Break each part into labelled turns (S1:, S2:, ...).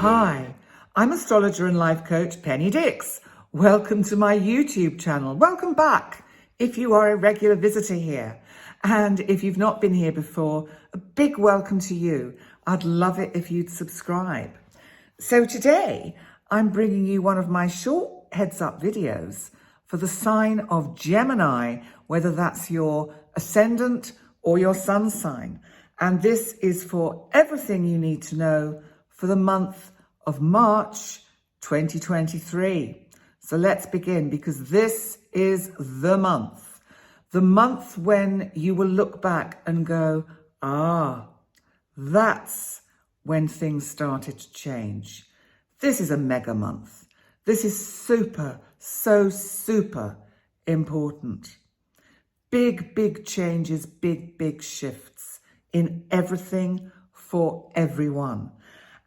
S1: Hi, I'm astrologer and life coach Penny Dix. Welcome to my YouTube channel. Welcome back if you are a regular visitor here. And if you've not been here before, a big welcome to you. I'd love it if you'd subscribe. So today, I'm bringing you one of my short heads up videos for the sign of Gemini, whether that's your ascendant or your sun sign. And this is for everything you need to know for the month of March 2023. So let's begin, because this is the month when you will look back and go, that's when things started to change. This is a mega month. This is super important. Big changes, big shifts in everything for everyone.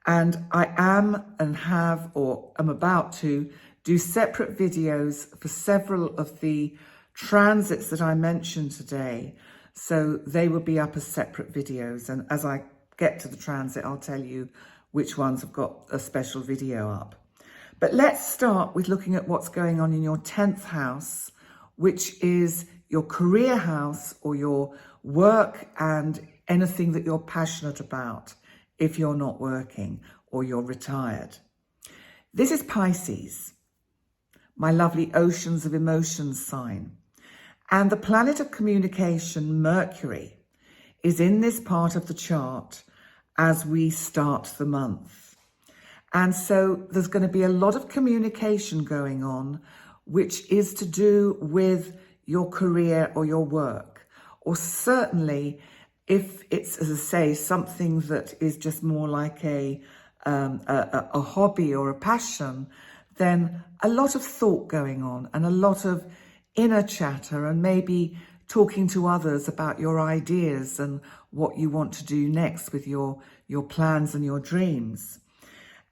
S1: And I am and have or am about to do separate videos for several of the transits that I mentioned today. So they will be up as separate videos. And as I get to the transit, I'll tell you which ones have got a special video up. But let's start with looking at what's going on in your 10th house, which is your career house or your work and anything that you're passionate about if you're not working or you're retired. This is Pisces, my lovely oceans of emotions sign. And the planet of communication, Mercury, is in this part of the chart as we start the month. And so there's going to be a lot of communication going on, which is to do with your career or your work, or certainly if it's, as I say, something that is just more like a hobby or a passion, then a lot of thought going on and a lot of inner chatter and maybe talking to others about your ideas and what you want to do next with your plans and your dreams.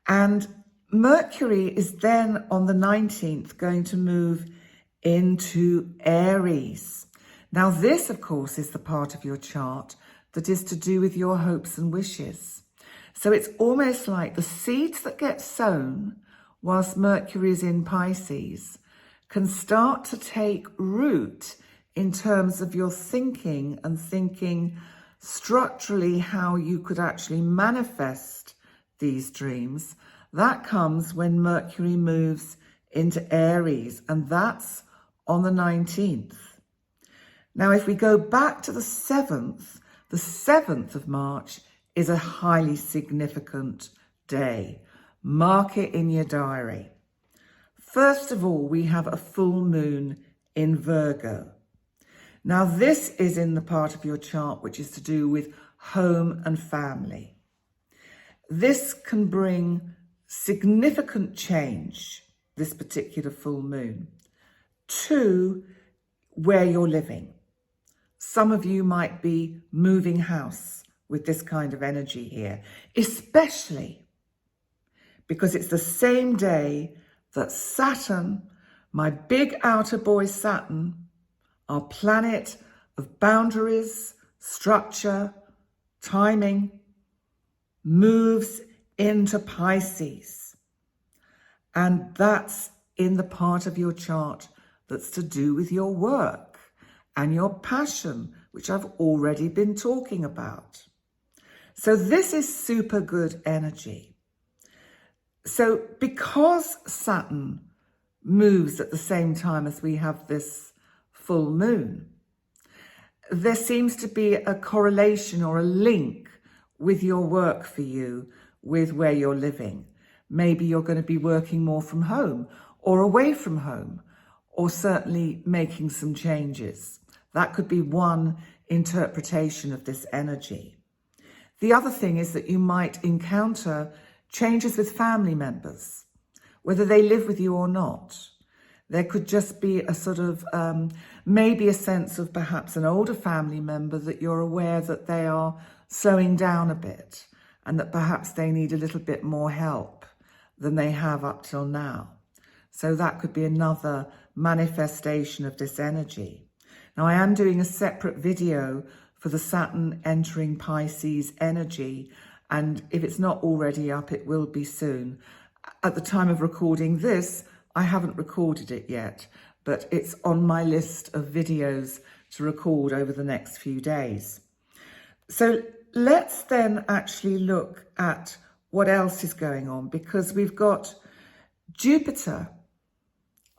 S1: And Mercury is then on the 19th going to move into Aries. Now this, of course, is the part of your chart that is to do with your hopes and wishes. So it's almost like the seeds that get sown whilst Mercury is in Pisces can start to take root in terms of your thinking and thinking structurally how you could actually manifest these dreams. That comes when Mercury moves into Aries, and that's on the 19th. Now, if we go back to the 7th of March is a highly significant day. Mark it in your diary. First of all, we have a full moon in Virgo. Now, this is in the part of your chart which is to do with home and family. This can bring significant change, this particular full moon, to where you're living. Some of you might be moving house with this kind of energy here, especially because it's the same day that Saturn, my big outer boy Saturn, our planet of boundaries, structure, timing, moves into Pisces. And that's in the part of your chart that's to do with your work and your passion, which I've already been talking about. So this is super good energy. So because Saturn moves at the same time as we have this full moon, there seems to be a correlation or a link with your work for you, with where you're living. Maybe you're going to be working more from home or away from home, or certainly making some changes. That could be one interpretation of this energy. The other thing is that you might encounter changes with family members, whether they live with you or not. There could just be a sort of, maybe a sense of perhaps an older family member that you're aware that they are slowing down a bit and that perhaps they need a little bit more help than they have up till now. So that could be another manifestation of this energy. Now, I am doing a separate video for the Saturn entering Pisces energy And if it's not already up, it will be soon. At the time of recording this, I haven't recorded it yet, but it's on my list of videos to record over the next few days. So let's then actually look at what else is going on, because we've got Jupiter,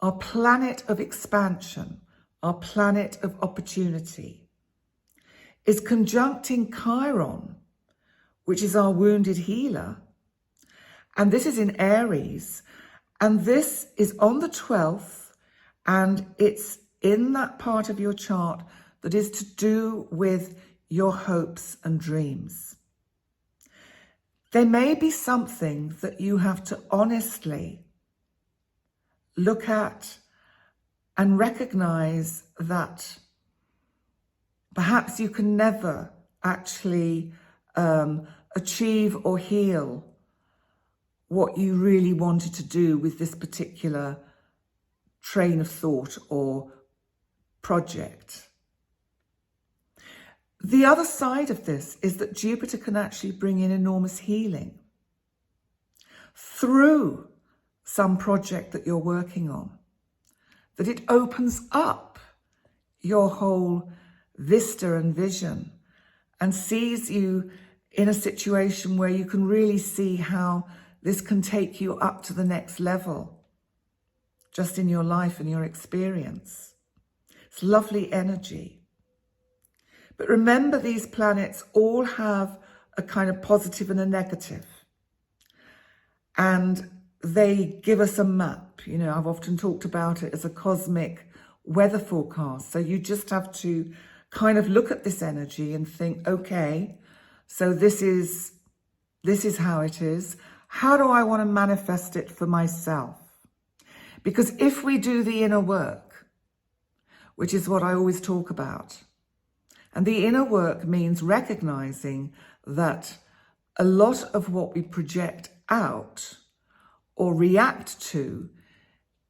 S1: our planet of expansion, our planet of opportunity, is conjuncting Chiron, which is our wounded healer. And this is in Aries. And this is on the 12th, and it's in that part of your chart that is to do with your hopes and dreams. There may be something that you have to honestly look at and recognize that perhaps you can never actually achieve or heal what you really wanted to do with this particular train of thought or project. The other side of this is that Jupiter can actually bring in enormous healing through some project that you're working on, that it opens up your whole vista and vision and sees you in a situation where you can really see how this can take you up to the next level, just in your life and your experience. It's lovely energy. But remember, these planets all have a kind of positive and a negative. And they give us a map. You know, I've often talked about it as a cosmic weather forecast. So you just have to kind of look at this energy and think, okay, so this is how it is. How do I want to manifest it for myself? Because if we do the inner work, which is what I always talk about, and the inner work means recognizing that a lot of what we project out or react to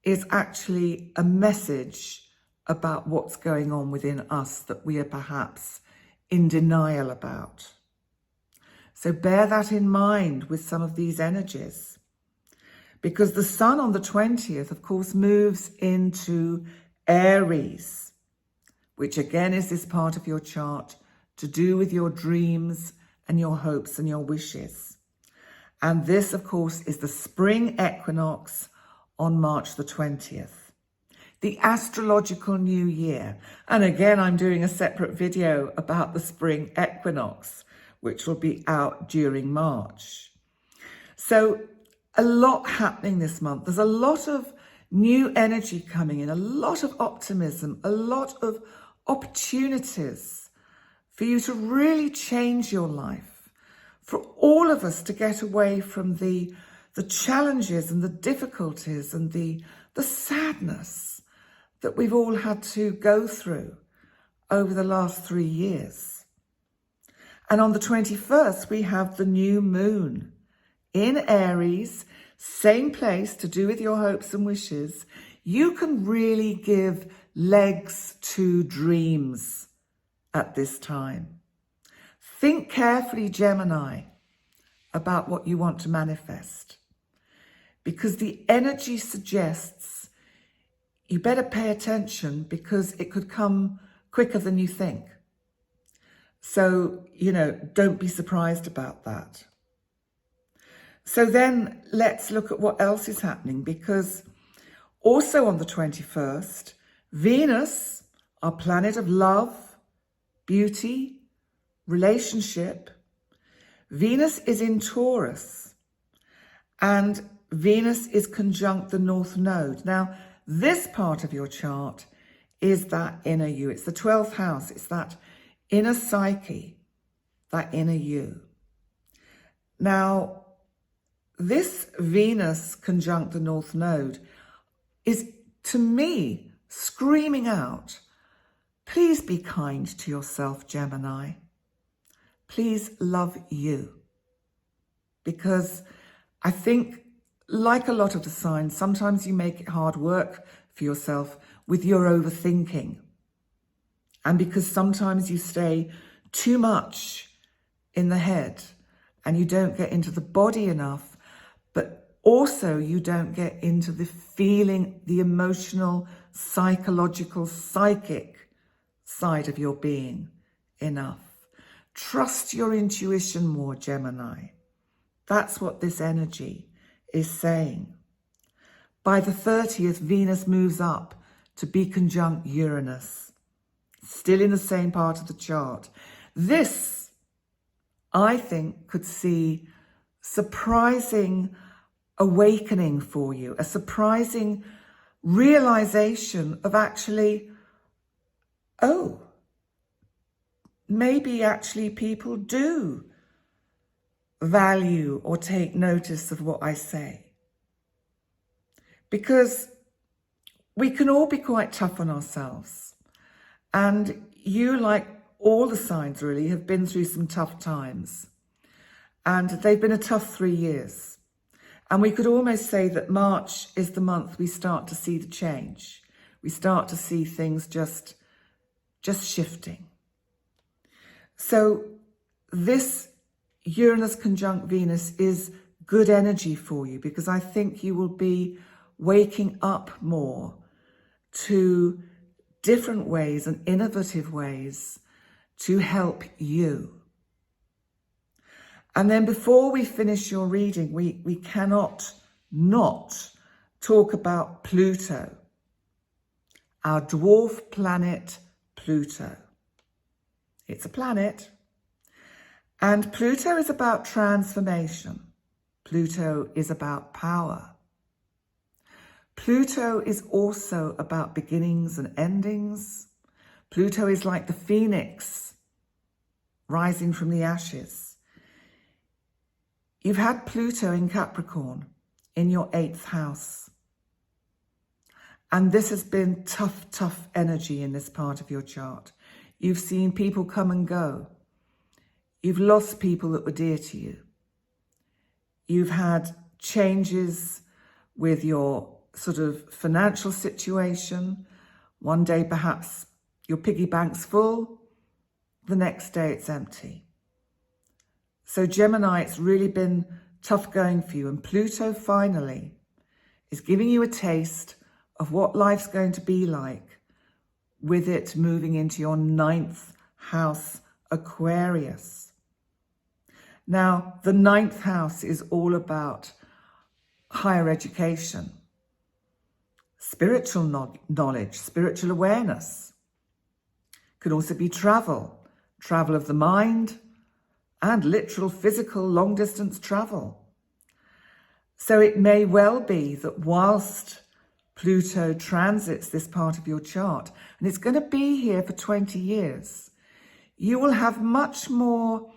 S1: is actually a message about what's going on within us that we are perhaps in denial about. So bear that in mind with some of these energies, because the sun on the 20th, of course, moves into Aries, which again is this part of your chart to do with your dreams and your hopes and your wishes. And this, of course, is the spring equinox on March the 20th, the astrological new year. And again, I'm doing a separate video about the spring equinox, which will be out during March. So a lot happening this month. There's a lot of new energy coming in, a lot of optimism, a lot of opportunities for you to really change your life, for all of us to get away from the challenges and the difficulties and the sadness that we've all had to go through over the last 3 years. And on the 21st, we have the new moon in Aries, same place to do with your hopes and wishes. You can really give legs to dreams at this time. Think carefully, Gemini, about what you want to manifest, because the energy suggests you better pay attention, because it could come quicker than you think. So, you know, don't be surprised about that. So then let's look at what else is happening, because also on the 21st, Venus, our planet of love, beauty, relationship, Venus is in Taurus, and Venus is conjunct the North Node. Now, this part of your chart is that inner you. It's the 12th house. It's that inner psyche, that inner you. Now, this Venus conjunct the North Node is, to me, screaming out, please be kind to yourself, Gemini. Please love you. Because I think, like a lot of the signs, sometimes you make it hard work for yourself with your overthinking. And because sometimes you stay too much in the head and you don't get into the body enough, but also you don't get into the feeling, the emotional, psychological, psychic side of your being enough. Trust your intuition more, Gemini. That's what this energy is saying. By the 30th, Venus moves up to be conjunct Uranus, still in the same part of the chart. This, I think, could see surprising awakening for you, a surprising realization of actually, oh, maybe actually people do value or take notice of what I say. Because we can all be quite tough on ourselves. And you, like all the signs really, have been through some tough times. And they've been a tough 3 years. And we could almost say that March is the month we start to see the change. We start to see things just shifting. So this Uranus conjunct Venus is good energy for you, because I think you will be waking up more to different ways and innovative ways to help you. And then before we finish your reading, we cannot not talk about Pluto, our dwarf planet Pluto. It's a planet, and Pluto is about transformation. Pluto is about power. Pluto is also about beginnings and endings. Pluto is like the phoenix rising from the ashes. You've had Pluto in Capricorn in your 8th house. And this has been tough energy in this part of your chart. You've seen people come and go. You've lost people that were dear to you. You've had changes with your sort of financial situation. One day perhaps your piggy bank's full, the next day it's empty. So Gemini, it's really been tough going for you, and Pluto finally is giving you a taste of what life's going to be like with it moving into your 9th house, Aquarius. Now, the 9th house is all higher education, spiritual knowledge, spiritual awareness. Could also be travel of the mind, and literal physical long-distance travel. So it may well be that whilst Pluto transits this part of your chart, and it's going to be here for 20 years, you will have much more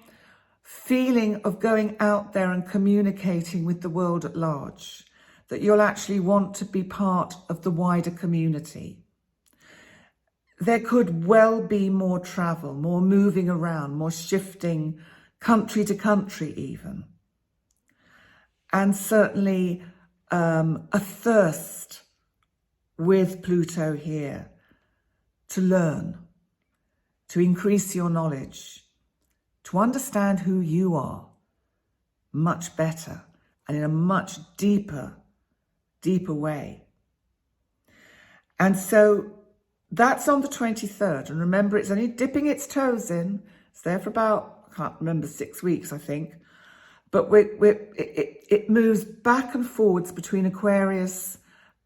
S1: feeling of going out there and communicating with the world at large, that you'll actually want to be part of the wider community. There could well be more travel, more moving around, more shifting country to country even. And certainly a thirst with Pluto here to learn, to increase your knowledge, to understand who you are much better and in a much deeper way. And so that's on the 23rd. And remember, it's only dipping its toes in. It's there for about, I can't remember, 6 weeks, I think. But it moves back and forwards between Aquarius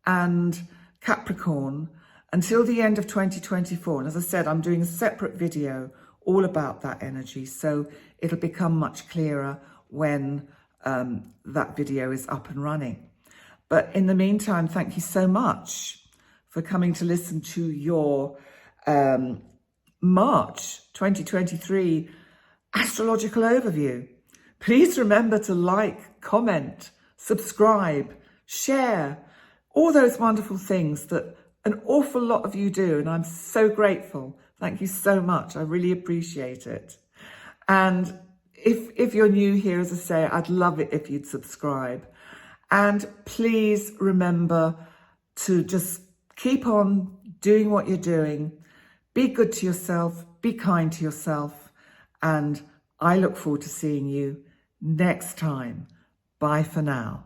S1: and Capricorn until the end of 2024. And as I said, I'm doing a separate video all about that energy. So it'll become much clearer when that video is up and running. But in the meantime, thank you so much for coming to listen to your March 2023 astrological overview. Please remember to like, comment, subscribe, share, all those wonderful things that an awful lot of you do. And I'm so grateful. Thank you so much. I really appreciate it. And if you're new here, as I say, I'd love it if you'd subscribe. And please remember to just keep on doing what you're doing. Be good to yourself. Be kind to yourself. And I look forward to seeing you next time. Bye for now.